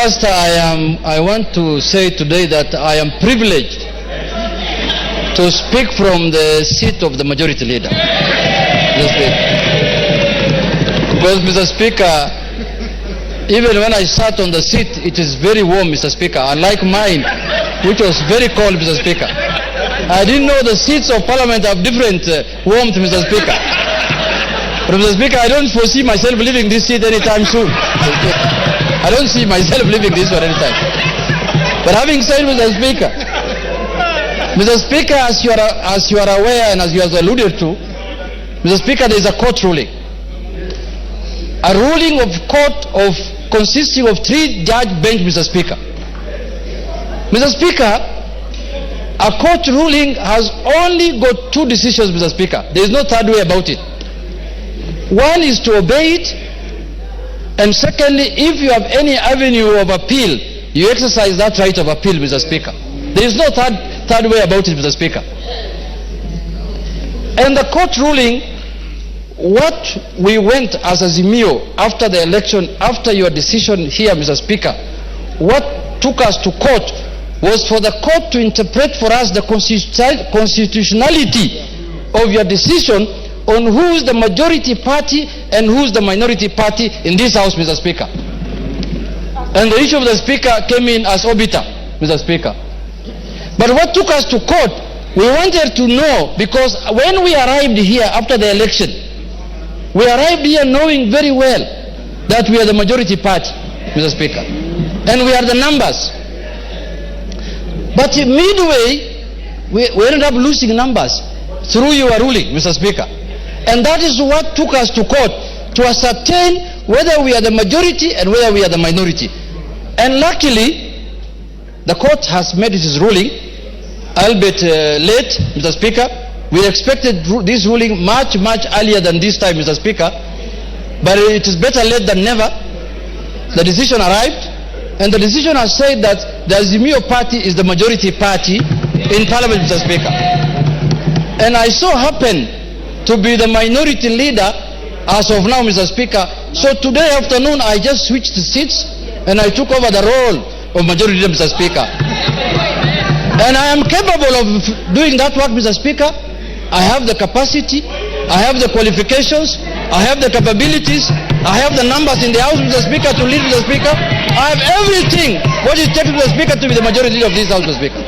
First, I want to say today that I am privileged to speak from the seat of the majority leader. Because, Mr. Speaker, even when I sat on the seat, it is very warm, Mr. Speaker, unlike mine, which was very cold, Mr. Speaker. I didn't know the seats of Parliament have different warmth, Mr. Speaker. But, Mr. Speaker, I don't foresee myself leaving this seat anytime soon. I don't see myself leaving this one anytime. But having said, Mr. Speaker, as you are aware and as you have alluded to, Mr. Speaker, there is a court ruling. A ruling of court of consisting of 3-judge bench, Mr. Speaker. Mr. Speaker, a court ruling has only got 2 decisions, Mr. Speaker. There is no third way about it. One is to obey it, and secondly, if you have any avenue of appeal, you exercise that right of appeal, Mr. Speaker. There is no third way about it, Mr. Speaker. And the court ruling, what we went as Azimio after the election, after your decision here, Mr. Speaker, what took us to court was for the court to interpret for us the constitutionality of your decision on who is the majority party and who is the minority party in this House, Mr. Speaker. And the issue of the Speaker came in as obiter, Mr. Speaker. But what took us to court, we wanted to know, because when we arrived here after the election, we arrived here knowing very well that we are the majority party, Mr. Speaker, and we are the numbers. But midway, we ended up losing numbers through your ruling, Mr. Speaker. And that is what took us to court, to ascertain whether we are the majority and whether we are the minority. And luckily, the court has made its ruling, albeit late, Mr. Speaker. We expected this ruling much earlier than this time, Mr. Speaker. But it is better late than never. The decision arrived, and the decision has said that the Azimio party is the majority party in Parliament, Mr. Speaker. And I so happen to be the minority leader as of now, Mr. Speaker. So today afternoon, I just switched seats and I took over the role of majority leader, Mr. Speaker. And I am capable of doing that work, Mr. Speaker. I have the capacity, I have the qualifications, I have the capabilities, I have the numbers in the House, Mr. Speaker, to lead, Mr. Speaker. I have everything what it takes, Mr. Speaker, to be the majority leader of this House, Mr. Speaker.